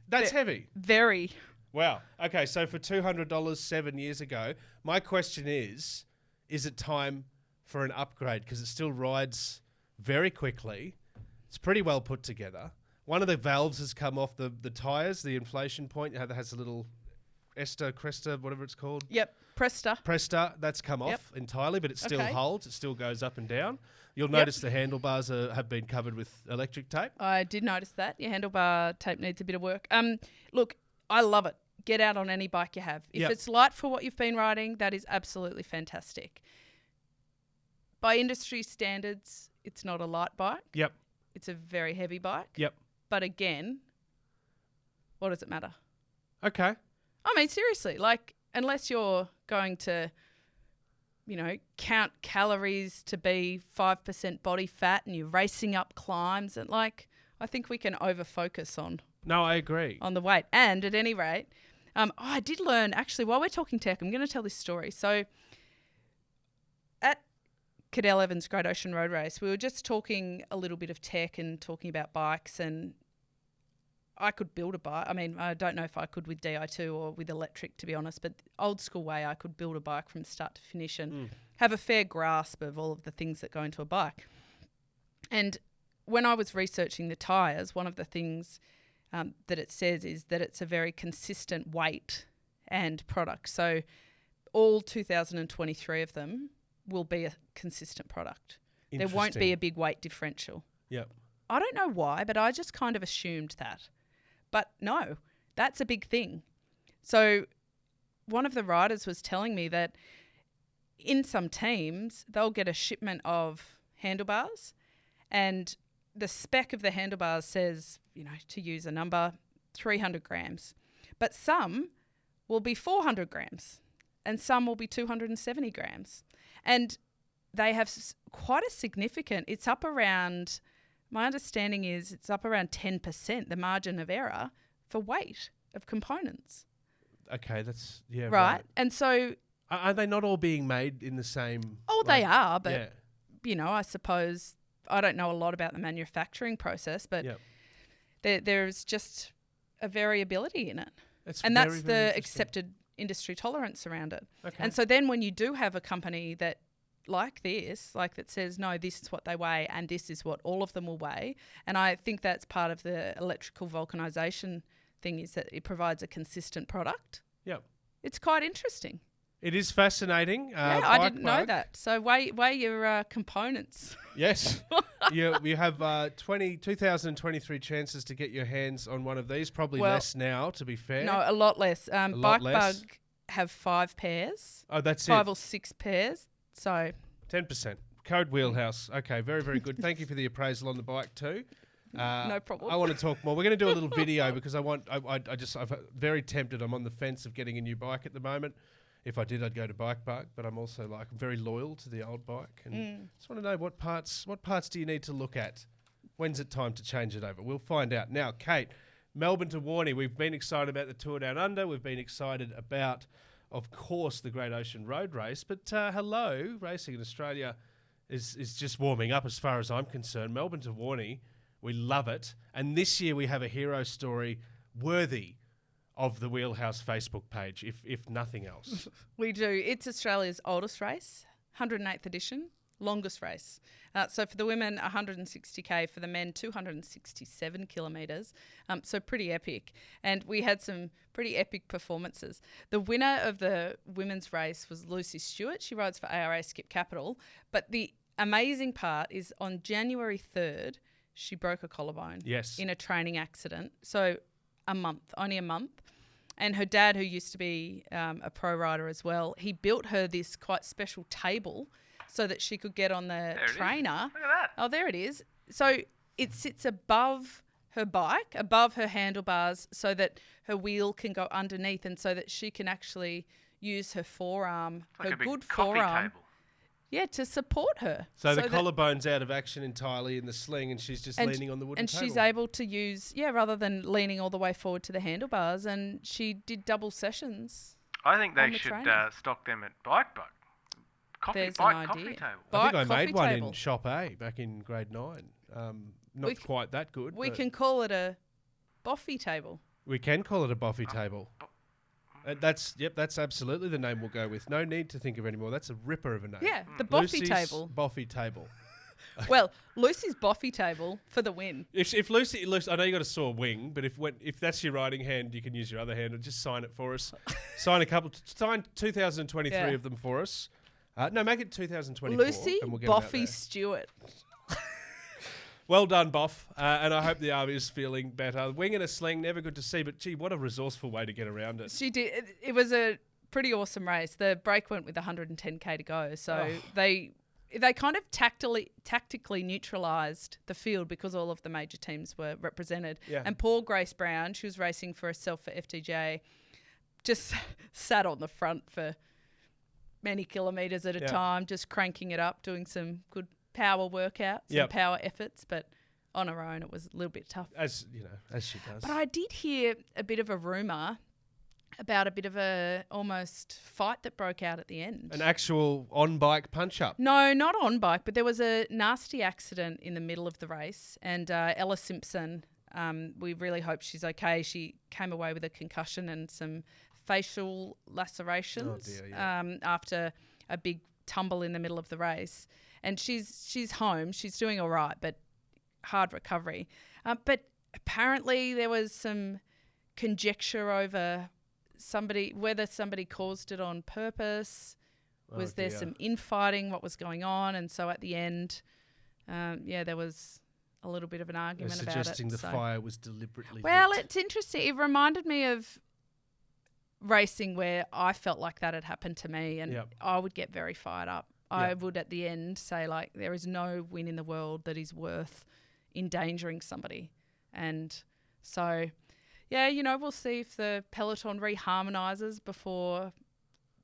That's heavy. very. Wow. Okay, so for $200 7 years ago, my question is it time for an upgrade? Because it still rides very quickly. It's pretty well put together. One of the valves has come off the tyres, the inflation point. That has a little Cresta, whatever it's called. Yep. Presta. That's come off entirely, but it still Okay. holds. It still goes up and down. You'll Yep. notice the handlebars have been covered with electric tape. I did notice that your handlebar tape needs a bit of work. Look, I love it. Get out on any bike you have. If Yep. it's light for what you've been riding, that is absolutely fantastic. By industry standards, it's not a light bike. Yep. It's a very heavy bike. Yep. But again, what does it matter? Okay. I mean, seriously, like, unless you're going to, count calories to be 5% body fat and you're racing up climbs, and I think we can over-focus on No, I agree. the weight. And at any rate, I did learn, actually, while we're talking tech, I'm going to tell this story. So at Cadell Evans Great Ocean Road Race, we were just talking a little bit of tech and talking about bikes, and I could build a bike. I mean, I don't know if I could with Di2 or with electric, to be honest, but old school way, I could build a bike from start to finish and have a fair grasp of all of the things that go into a bike. And when I was researching the tyres, one of the things that it says is that it's a very consistent weight and product. So all 2023 of them will be a consistent product. There won't be a big weight differential. Yep. I don't know why, but I just kind of assumed that. But no, that's a big thing. So one of the riders was telling me that in some teams, they'll get a shipment of handlebars and the spec of the handlebars says, to use a number, 300 grams. But some will be 400 grams. and some will be 270 grams. And they have quite a significant, it's up around, my understanding is it's up around 10%, the margin of error for weight of components. Okay, that's, yeah. Right. And so... Are they not all being made in the same... Oh, they are, but, you know, I suppose, I don't know a lot about the manufacturing process, but there's just a variability in it. That's the accepted industry tolerance around it. Okay. And so then when you do have a company that like this, like that says, no, this is what they weigh and this is what all of them will weigh, and I think that's part of the electrical vulcanization thing, is that it provides a consistent product. Yep. It's quite interesting. It is fascinating. I didn't know that. So weigh your components. Yes. you have 2,023 chances to get your hands on one of these. Probably less now, to be fair. No, a lot less. Bike Bug have 5 pairs. Oh, that's 5 or 6 pairs. So 10%. Code Wheelhouse. Okay, very, very good. Thank you for the appraisal on the bike too. No problem. I want to talk more. We're going to do a little video because I'm very tempted. I'm on the fence of getting a new bike at the moment. If I did, I'd go to Bike Bug, but I'm also very loyal to the old bike, and just want to know what parts do you need to look at? When's it time to change it over? We'll find out. Now, Kate, Melbourne to Warny. We've been excited about the Tour Down Under. We've been excited about, of course, the Great Ocean Road Race. But hello, racing in Australia is just warming up as far as I'm concerned. Melbourne to Warny, we love it, and this year we have a hero story worthy of the Wheelhouse Facebook page, if nothing else. We do. It's Australia's oldest race, 108th edition, longest race. So for the women, 160k, for the men, 267 kilometres. So pretty epic. And we had some pretty epic performances. The winner of the women's race was Lucy Stewart. She rides for ARA Skip Capital. But the amazing part is on January 3rd, she broke a collarbone in a training accident. So only a month. And her dad, who used to be a pro rider as well, he built her this quite special table so that she could get on the trainer. Look at that. Oh, there it is. So it sits above her bike, above her handlebars, so that her wheel can go underneath and so that she can actually use her forearm, like her a big good coffee forearm. Table. Yeah, to support her. So the collarbone's out of action entirely in the sling, and she's just leaning on the wooden table. And she's able to use, rather than leaning all the way forward to the handlebars, and she did double sessions. I think they should stock them at Bike Bug. Coffee table. I think I made one in Shop A back in grade 9. Not quite that good. We can call it a boffy table. We can call it a boffy table. That's absolutely the name we'll go with. No need to think of any more. That's a ripper of a name. Yeah, the boffy Lucy's table. Boffy table. Well, Lucy's boffy table for the win. If Lucy, I know you got a sore wing, but if that's your riding hand, you can use your other hand and just sign it for us. Sign 2023 of them for us. No, make it 2024. Lucy and we'll get Boffy Stewart. Well done, Boff. And I hope the army is feeling better. Wing and a sling, never good to see, but gee, what a resourceful way to get around it. She did. It was a pretty awesome race. The break went with 110k to go, so they kind of tactically neutralised the field because all of the major teams were represented. Yeah. And poor Grace Brown, she was racing for herself for FTJ, just sat on the front for many kilometres at a time, just cranking it up, doing some good power workouts and power efforts, but on her own it was a little bit tough. As she does. But I did hear a bit of a rumour about a bit of a almost fight that broke out at the end. An actual on-bike punch-up? No, not on bike, but there was a nasty accident in the middle of the race, and Ella Simpson, we really hope she's okay. She came away with a concussion and some facial lacerations after a big tumble in the middle of the race. And she's home. She's doing all right, but hard recovery. But apparently there was some conjecture over whether somebody caused it on purpose. Was there some infighting? What was going on? And so at the end, there was a little bit of an argument about it. Suggesting the fire was deliberately lit. It's interesting. It reminded me of racing where I felt like that had happened to me, and I would get very fired up. I would at the end say, like, there is no win in the world that is worth endangering somebody. And so, we'll see if the peloton reharmonises before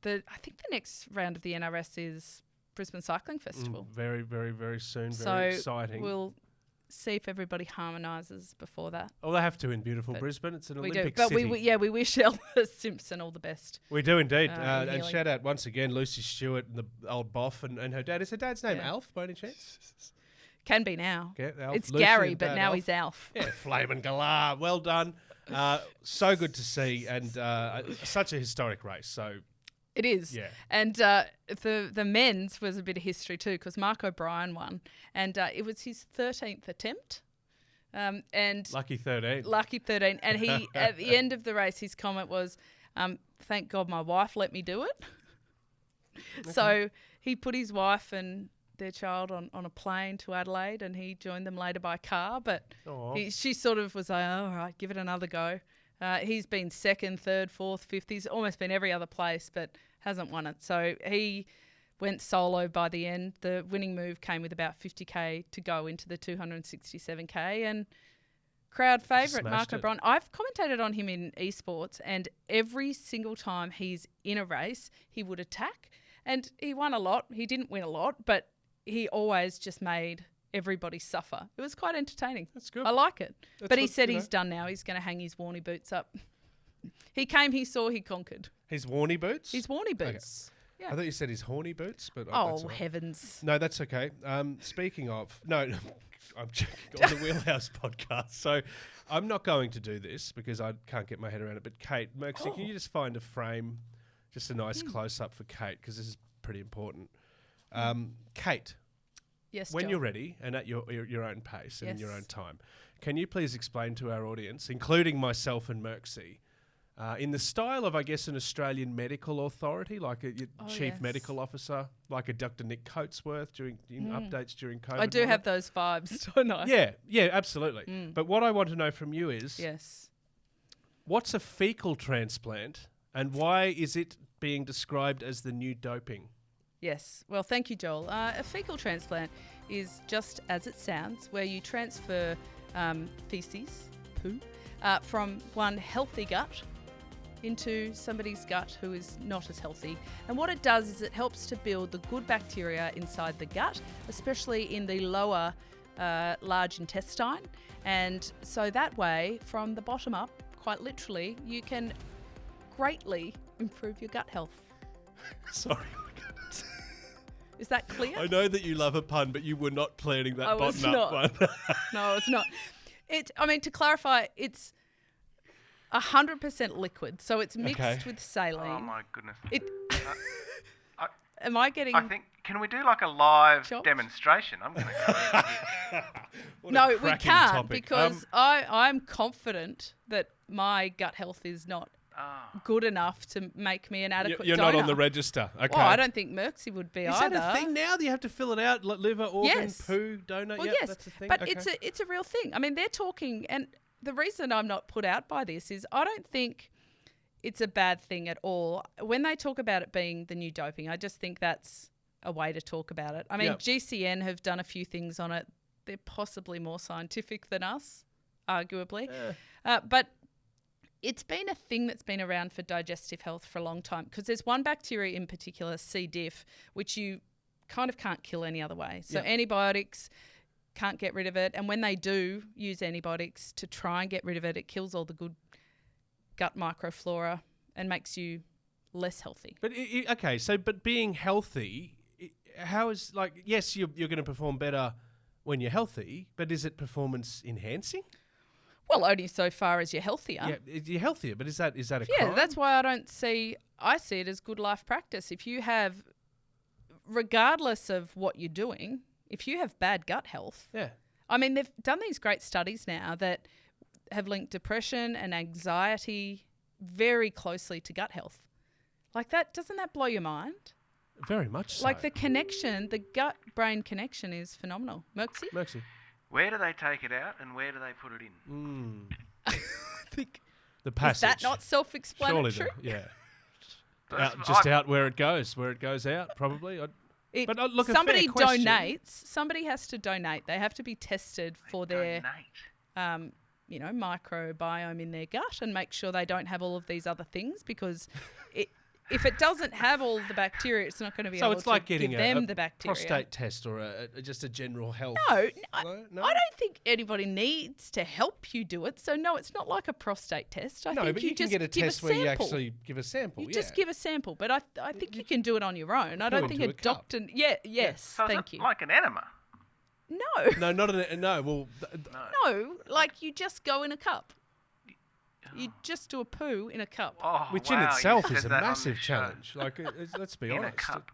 I think the next round of the NRS is Brisbane Cycling Festival. Very, very, very soon. So Very exciting. we'll see if everybody harmonises before that. Oh, they have to in beautiful Brisbane. It's an We Olympic do. But city. we wish Elvis Simpson all the best. We do indeed. in And healing. shout out once again Lucy Stewart and the old boff and her dad. Is her dad's name Alf by any chance? Can be now. Yeah, Alf, It's Lucy Gary, and but Dad now Alf. he's Alf. Yeah, Flamin' Galah. Well done. So good to see, and such a historic race. So It is. Yeah. And the men's was a bit of history too, because Mark O'Brien won, and it was his 13th attempt. And lucky 13. Lucky 13. And he, at the end of the race, his comment was, thank God my wife let me do it. Okay. So he put his wife and their child on a plane to Adelaide, and he joined them later by car. But she sort of was like, oh, all right, give it another go. He's been second, third, fourth, fifth. He's almost been every other place, but hasn't won it. So he went solo by the end. The winning move came with about 50K to go into the 267K, and crowd favourite Mark O'Brien. I've commentated on him in esports, and every single time he's in a race, he would attack, and he won a lot. He didn't win a lot, but he always just made everybody suffer. It was quite entertaining. That's good. I like it. That's but he what, said he's done now. He's going to hang his Warny boots up. He came, he saw, he conquered. His Warny boots? His Warny boots. Okay. Yeah. I thought you said his horny boots, but oh, heavens. No, that's okay. Speaking of, I'm checking on the Wheelhouse podcast, so I'm not going to do this because I can't get my head around it. But Kate, Merksy, can you just find a frame, just a nice close-up for Kate, because this is pretty important. Kate, yes, when Joel. you're ready and at your own pace and in your own time, can you please explain to our audience, including myself and Merksy, in the style of, I guess, an Australian medical authority, like a chief medical officer, like a Dr. Nick Coatsworth during updates during COVID. I do have those vibes, don't I? Yeah, absolutely. But what I want to know from you is, what's a fecal transplant and why is it being described as the new doping? Yes. Well, thank you, Joel. A fecal transplant is just as it sounds, where you transfer feces, poo, from one healthy gut into somebody's gut who is not as healthy. And what it does is it helps to build the good bacteria inside the gut, especially in the lower large intestine. And so that way, from the bottom up, quite literally, you can greatly improve your gut health. Sorry. Is that clear? I know that you love a pun, but you were not planning that bottom-up one. No, it's not. To clarify, it's 100% liquid, so it's mixed with saline. Oh my goodness. Am I getting? I think. Can we do like a live chopped? demonstration? I'm going to go. No, we can't because I'm confident that my gut health is not good enough to make me an adequate You're donor. not on the register. Okay. Well, I don't think Merksy would be either. Is that a thing now? Do you have to fill it out? Liver, organ, poo, donor? Well, yes. That's a thing. But it's a real thing. I mean, they're talking, and the reason I'm not put out by this is I don't think it's a bad thing at all. When they talk about it being the new doping, I just think that's a way to talk about it. I mean, GCN have done a few things on it. They're possibly more scientific than us, arguably. But it's been a thing that's been around for digestive health for a long time because there's one bacteria in particular, C. diff, which you kind of can't kill any other way. So antibiotics can't get rid of it. And when they do use antibiotics to try and get rid of it, it kills all the good gut microflora and makes you less healthy. But but being healthy, how is yes, you're going to perform better when you're healthy, but is it performance enhancing? Well, only so far as you're healthier. Yeah, you're healthier, but is that a crime? Yeah, that's why I see it as good life practice. If you have, regardless of what you're doing, if you have bad gut health, I mean, they've done these great studies now that have linked depression and anxiety very closely to gut health. Like that, doesn't that blow your mind? Very much so. Like the connection, the gut-brain connection is phenomenal. Merksy? Where do they take it out and where do they put it in? The passage. Is that not self-explanatory? Surely, out where it goes out, probably. But look, somebody donates. Somebody has to donate. They have to be tested for their microbiome in their gut and make sure they don't have all of these other things because if it doesn't have all of the bacteria, it's not going to be able it's like to getting give a them the bacteria. prostate test or just a general health. No, No? I don't think anybody needs to help you do it. So no, it's not like a prostate test. I No, think but you you can just get a give test a where you sample. actually give a sample. You just give a sample, but I think you can do it on your own. I Pour don't think into a a cup. doctor. Yeah, yes, So is thank it you. like an enema? No, No, not no. Well, no, like you just go in a cup. You just do a poo in a cup. Oh, which wow, in you itself is said a that on massive this show. challenge. Like, let's be In honest. a cup.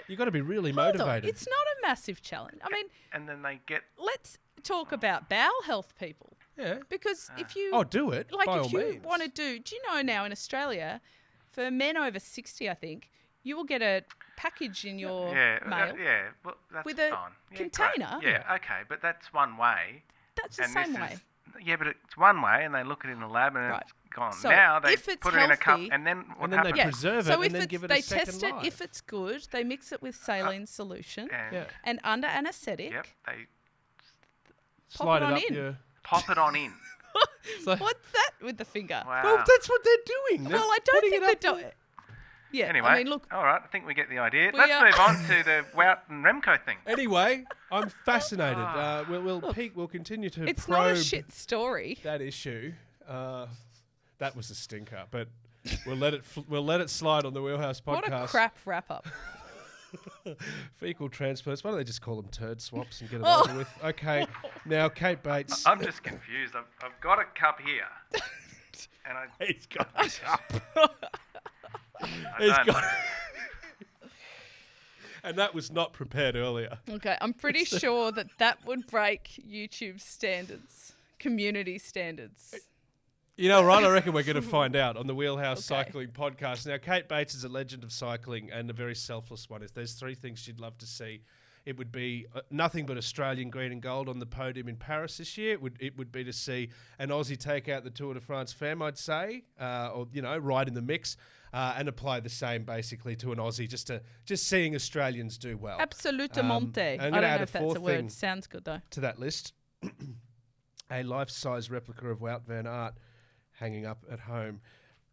You've got to be really Hold on, motivated. it's not a massive challenge. I mean, And then they get... let's talk about bowel health, people. Yeah. Because if you Oh, do it. like, by if all you means. want to do you know now in Australia, for men over 60, I think you will get a package in your mail. Well, that's with a fine. Yeah, container. great. Yeah, okay, but that's one way. That's the And same this way. Yeah, but it's one way, and they look at it in the lab, and Right. it's gone. So now they if it's put it in a cup, healthy- and then what And then they happens? Yeah. preserve So it if and then it's, give it they a second test it, life. if it's good, they mix it with saline solution, And, Yeah. and under anaesthetic, Yep, they Slide it it on up in. your. pop it on in. So- What's that with the finger? Wow. Well, that's what they're doing. They're Well, I don't putting think it they up do there. it. Yeah, Anyway, I mean, look, all right, I think we get the idea. We Let's are- move on to the Wout and Remco thing. Anyway, I'm fascinated. We'll continue to it's probe not a shit story. that issue. That was a stinker, but we'll let it slide on the Wheelhouse podcast. What a crap wrap up. Fecal transplants. Why don't they just call them turd swaps and get it Oh. over with? Okay, now Kate Bates. I'm just confused. I've got a cup here, and He's got a cup. I He's don't. got. And that was not prepared earlier. Okay, I'm pretty sure that would break YouTube standards, community standards. You know, right? I reckon we're going to find out on the Wheelhouse Okay. Cycling podcast. Now, Kate Bates is a legend of cycling and a very selfless one. If there's three things she'd love to see, it would be nothing but Australian green and gold on the podium in Paris this year. It would be to see an Aussie take out the Tour de France fam, I'd say, or right in the mix, and apply the same basically to an Aussie, just seeing Australians do well. Absolutamente. I'm I gonna don't add know a if that's a fourth word. thing. Sounds good though. To that list, a life-size replica of Wout van Aert hanging up at home.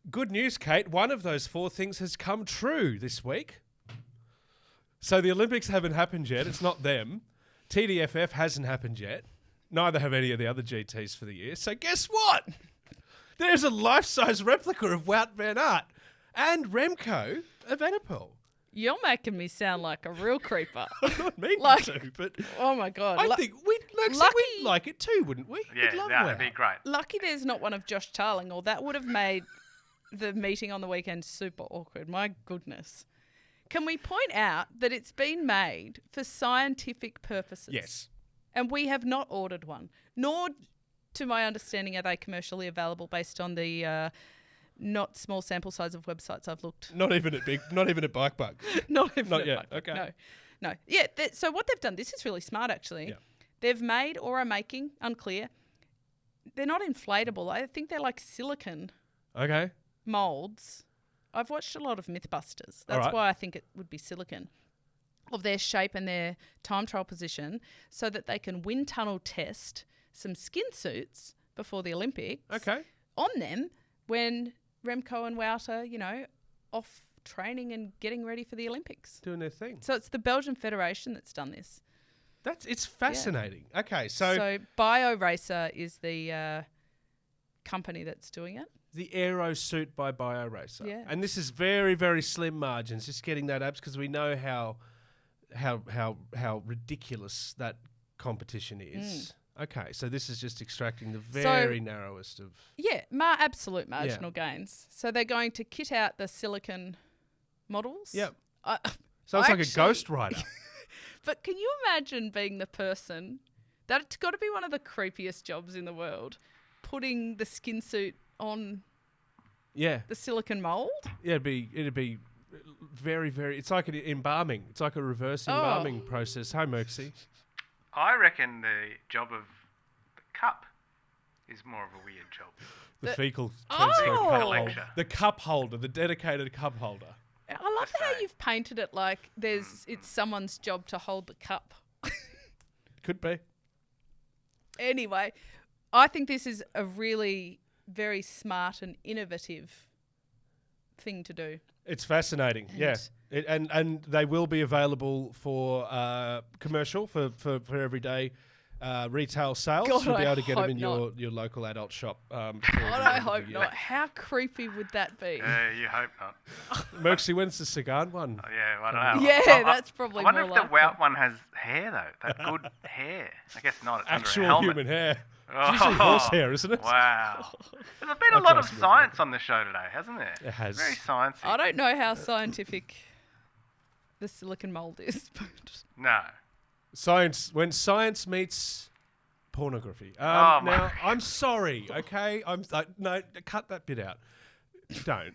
Good news, Kate. One of those four things has come true this week. So the Olympics haven't happened yet. It's not them. TDFF hasn't happened yet. Neither have any of the other GTs for the year. So guess what? There's a life-size replica of Wout van Aert and Remco of Van Der Poel. You're making me sound like a real creeper. I'm not meaning Like- to, but Oh my god. I think we'd like it too, wouldn't we? Yeah, We'd love that'd Wout. be great. Lucky there's not one of Josh Tarling, or that would have made the meeting on the weekend super awkward. My goodness. Can we point out that it's been made for scientific purposes? Yes. And we have not ordered one, nor, to my understanding, are they commercially available based on the not small sample size of websites I've looked. Not even at Bike Bug. Not even Not at yet, Bike. okay. No. Yeah, so what they've done, this is really smart actually. Yeah. They've made or are making, unclear, they're not inflatable. I think they're like silicone Okay. molds. I've watched a lot of Mythbusters. That's Alright. why I think it would be silicone, of their shape and their time trial position, so that they can wind tunnel test some skin suits before the Olympics Okay. on them when Remco and Wout are, off training and getting ready for the Olympics. Doing their thing. So it's the Belgian Federation that's done this. It's fascinating. Okay, so BioRacer is the company that's doing it. the Aero suit by BioRacer. Yeah. And this is very, very slim margins, just getting that abs because we know how ridiculous that competition is. Okay, so this is just extracting the very narrowest of... Yeah, absolute marginal gains. So they're going to kit out the silicon models. Yep. I So it's like actually- a Ghost Rider. But can you imagine being the person, that's got to be one of the creepiest jobs in the world, putting the skin suit on Yeah. the silicon mold? Yeah, it'd be very, very... It's like an embalming. It's like a reverse embalming process. Hi, Merksy. I reckon the job of the cup is more of a weird job. The The- fecal Oh! transfer cup holder. Lecture. The cup holder, the dedicated cup holder. I love how say. you've painted it like it's someone's job to hold the cup. Could be. Anyway, I think this is a really very smart and innovative thing to do. It's fascinating, yeah. And they will be available for commercial, for everyday retail sales. God, You'll be I able to get them hope in your local adult shop. God, I hope not. How creepy would that be? Yeah, you hope not. Merksy, when's the Sagan one? Oh, yeah, I don't know. Yeah, that's probably I wonder more if the likely. Wout one has hair, though. That good hair. I guess not. It's Actual under a helmet. human hair. Oh, It's usually horse hair, isn't it? Wow. There's been a I'll lot try of some science on the show today, hasn't there? It has. Very sciencey. I don't know how scientific the silicone mold is, but No. Science, when science meets pornography. Oh, my now, I'm sorry, okay? No, cut that bit out. Don't.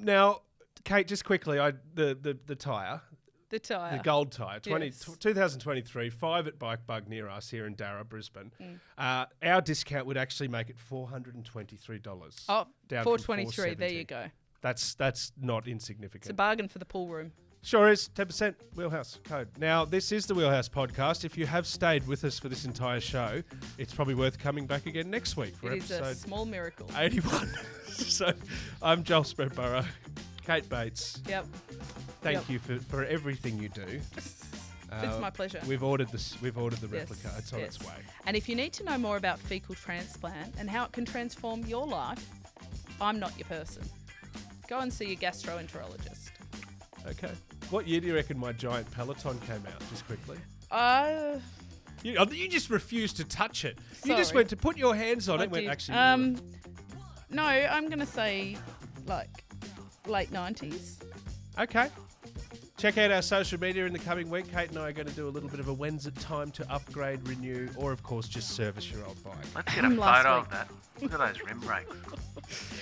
Now, Kate, just quickly, the tyre, the tyre. the gold tyre, Yes. 2023, 5 at Bike Bug near us here in Darra, Brisbane. Our discount would actually make it $423. Oh, down 423. from There you go. That's not It's a insignificant. bargain for the pool room. Sure is. 10% Wheelhouse code. Now, this is the Wheelhouse podcast. If you have stayed with us for this entire show, it's probably worth coming back again next week for It is a episode small miracle. 81. So, I'm Joel Spreadborough. Kate Bates. Yep. Thank you for everything you do. It's my pleasure. We've ordered the Yes, replica. It's on yes. its way. And if you need to know more about fecal transplant and how it can transform your life, I'm not your person. Go and see your gastroenterologist. Okay. What year do you reckon my giant Peloton came out? Just quickly. You just refused to touch it. You just Sorry. went to put your hands on I it. And went, did. actually. No, I'm going to say like late 90s. Okay. Check out our social media in the coming week. Kate and I are going to do a little bit of a when's it time to upgrade, renew, or of course just service your old bike. Let's get a Last photo week. of that. Look at those rim brakes.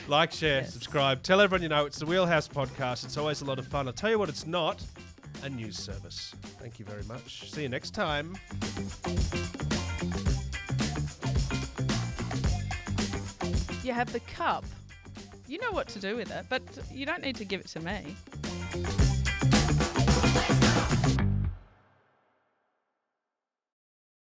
Like, share, Yes. subscribe. Tell everyone you know it's the Wheelhouse Podcast. It's always a lot of fun. I'll tell you what it's not. A news service. Thank you very much. See you next time. You have the cup. You know what to do with it, but you don't need to give it to me.